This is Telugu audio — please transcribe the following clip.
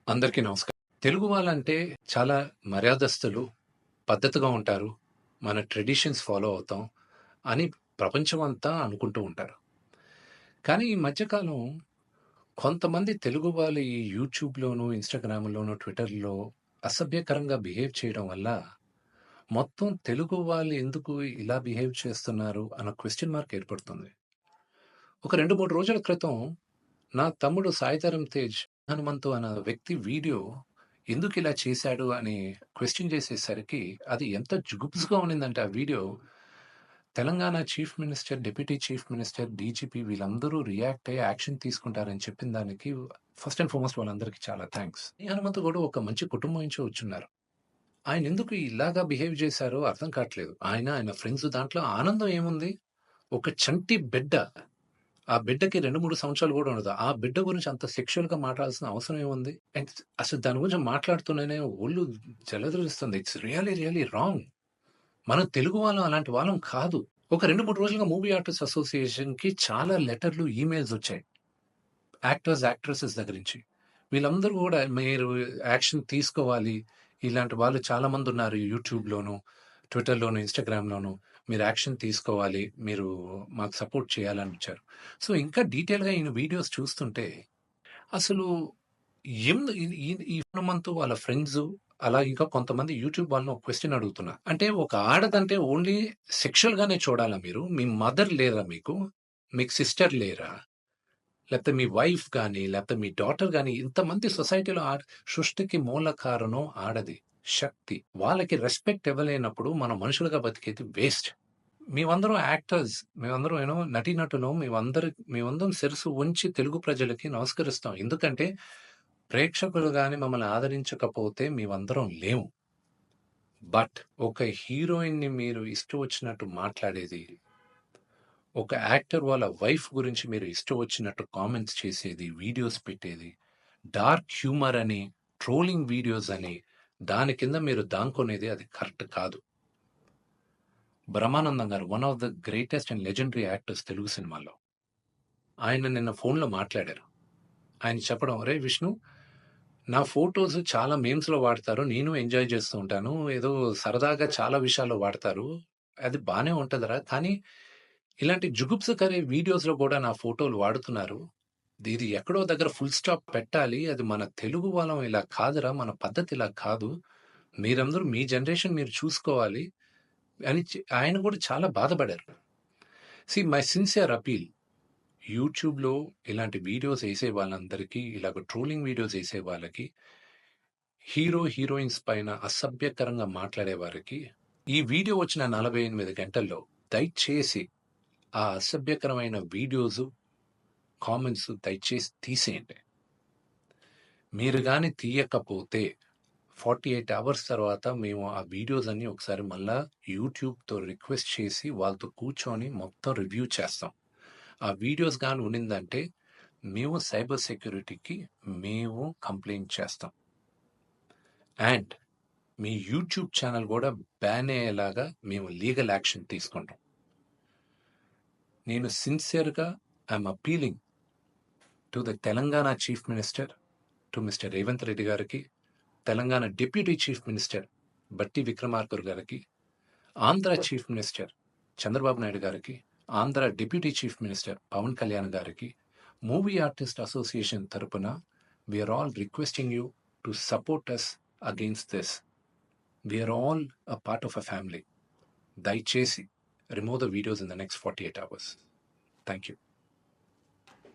అందరికీ నమస్కారం. తెలుగు వాళ్ళంటే చాలా మర్యాదస్తులు, పద్ధతిగా ఉంటారు. మన ట్రెడిషన్స్ ఫాలో అవుతాం అని ప్రపంచమంతా అనుకుంటూ ఉంటారు. కానీ ఈ మధ్య కాలం కొంతమంది తెలుగు వాళ్ళు ఈ యూట్యూబ్‌లోను, ఇన్‌స్టాగ్రామ్‌లోను, ట్విట్టర్‌లో అసభ్యకరంగా బిహేవ్ చేయడం వల్ల మొత్తం తెలుగు వాళ్ళు ఎందుకు ఇలా బిహేవ్ చేస్తున్నారు అన్న క్వెషన్ మార్క్ ఏర్పడుతుంది. ఒక 2, 3 రోజుల క్రితం నా తమ్ముడు 'సాయిధరమ్ తేజ్' హనుమంతు అన్న వ్యక్తి వీడియో ఎందుకిలా చేశాడు అని క్వెషన్ చేసేసరికి అది ఎంత జుగుప్స్‌గా ఉండిందంటే ఆ video, Telangana chief minister, deputy chief minister, DGP వీళ్ళందరూ రియాక్ట్ అయ్యి యాక్షన్ తీసుకుంటారని చెప్పిన దానికి ఫస్ట్ అండ్ ఫార్మోస్ట్ వాళ్ళందరికీ చాలా థాంక్స్. ఈ హనుమంతు కూడా ఒక మంచి కుటుంబం నుంచి వచ్చున్నారు. ఆయనెందుకు ఇలాగా బిహేవ్ చేశారో అర్థం కావట్లేదు. ఆయన ఫ్రెండ్స్ దాంట్లో ఆనందం ఏముంది? ఒక చంటి బిడ్డ. ఆ బిడ్డకి 2, 3 సంవత్సరాలు గూడా ఉండదు. ఆ బిడ్డ గురించి అంత సెక్సువల్‌గా మాట్లాడాల్సిన అవసరం ఏముంది? అండ్ అసలు దాని గురించి మాట్లాడుతూనే ఒళ్ళు జలధరిస్తుంది. It's really wrong. మనం తెలుగు వాళ్ళం అలాంటి వాళ్ళం కాదు. ఒక 2, 3 రోజులుగా మూవీ ఆర్టిస్ట్ అసోసియేషన్‌కి చాలా లెటర్‌లు, ఈమెయిల్స్ వచ్చాయి. యాక్టర్స్, యాక్ట్రెసెస్ దగ్గర నుంచి. వీళ్ళందరూ గూడా మీరు యాక్షన్ తీసుకోవాలి. ఇలాంటి వాళ్ళు చాలామందున్నారు యూట్యూబ్‌లోను, ట్విట్టర్‌లోను, ఇన్‌స్టాగ్రామ్‌లోను. మీరు యాక్షన్ తీసుకోవాలి. మీరు మాకు సపోర్ట్ చేయాలని వచ్చారు. సో, ఇంకా డీటెయిల్‌గా ఈయన వీడియోస్ చూస్తుంటే అసలు ఈ హనుమంతు వాళ్ళ ఫ్రెండ్సు, అలా ఇంకా కొంతమంది యూట్యూబ్ వాళ్ళని ఒక క్వెషన్ అడుగుతున్నా. అంటే ఒక ఆడదంటే ఓన్లీ సెక్షువల్‌గానే చూడాలా మీరు? మీ మదర్ లేరా మీకు? మీకు సిస్టర్ లేరా? లేకపోతే మీ వైఫ్ గాని, లేకపోతే మీ డాటర్ గాని, ఇంతమంది సొసైటీలో సృష్టికి మూల కారణం ఆడది. శక్తి. వాళ్ళకి రెస్పెక్ట్ ఇవ్వలేనప్పుడు మనం మనుషులుగా బతికేది వేస్ట్. మేమందరం యాక్టర్స్. మేమందరం నటీనటులం. మేమందరం శిరస్సు వంచి తెలుగు ప్రజలకి నమస్కరిస్తాం. ఎందుకంటే ప్రేక్షకులు గాని మమ్మల్ని ఆదరించకపోతే మేమందరం లేము. బట్ ఒక హీరోయిన్‌ని మీరు ఇష్టం వచ్చినట్టు మాట్లాడేది, ఒక యాక్టర్ వాళ్ళ వైఫ్ గురించి మీరు ఇష్టం వచ్చినట్టు కామెంట్స్ చేసేది, వీడియోస్ పెట్టేది, డార్క్ హ్యూమర్ అని, ట్రోలింగ్ వీడియోస్ అని, దాని కింద మీరు దాంకునేది అది కరెక్ట్ కాదు. బ్రహ్మానందం గారు one of the greatest and legendary actors Telugu సినిమాలో. ఆయన నిన్న ఫోన్‌లో మాట్లాడారు. ఆయన చెప్పడం, "అరేయ్ విష్ణు, నా ఫోటోస్ చాలా మీమ్స్‌లో వాడతారు. నేను ఎంజాయ్ చేస్తూ ఉంటాను. ఏదో సరదాగా చాలా విషయాల్లో వాడతారు. అది బానే ఉంటదిరా. కానీ ఇలాంటి జుగుప్సకర వీడియోస్‌లో కూడా నా ఫోటోలు వాడుతున్నారు. ఇది ఎక్కడో దగ్గర ఫుల్ స్టాప్ పెట్టాలి. అది మన తెలుగు వాళ్ళం ఇలా కాదురా! మన పద్ధతి ఇలా కాదు. మీరందరూ మీ జనరేషన్ మీరు చూసుకోవాలి" అని ఆయన కూడా చాలా బాధపడారు. మై సిన్సియర్ అపీల్, యూట్యూబ్‌లో ఇలాంటి వీడియోస్ ఏసే వాళ్ళందరికీ, ఇలాగ ట్రోలింగ్ వీడియోస్ ఏసే వాళ్ళకి, హీరో, హీరోయిన్స్ పైన అసభ్యకరంగా మాట్లాడే వారికి, ఈ వీడియో వచ్చిన 48 గంటల్లో దయచేసి ఆ అసభ్యకరమైన వీడియోసు, కామెంట్స్ దయచేసి తీసేయండి. మీరు గాని తీయకపోతే 48 అవర్స్ తర్వాత మేము ఆ వీడియోస్ అన్నీ ఒకసారి మళ్ళా యూట్యూబ్‌తో రిక్వెస్ట్ చేసి వాళ్ళతో కూర్చొని మొత్తం రివ్యూ చేస్తాం. ఆ వీడియోస్ గాని ఉండిందంటే మేము సైబర్ సెక్యూరిటీకి కంప్లెయింట్ చేస్తాం. అండ్ మీ యూట్యూబ్ ఛానల్ కూడా బ్యాన్ అయ్యేలాగా మేము లీగల్ యాక్షన్ తీసుకుంటాం. నేను సిన్సియర్‌గా I'm appealing to the Telangana chief minister, to mister Revanth Reddy గారికి, Telangana deputy chief minister Bhatti Vikramarka గారికి, ఆంధ్ర చీఫ్ మినిస్టర్ చంద్రబాబు నాయుడు గారికి, Andhra deputy chief minister Pawan Kalyan గారికి, మూవీ ఆర్టిస్ట్ అసోసియేషన్ తరపున we are all requesting you to support us against this. We are all a part of a family. దయచేసి remove the videos in the next 48 hours. Thank you.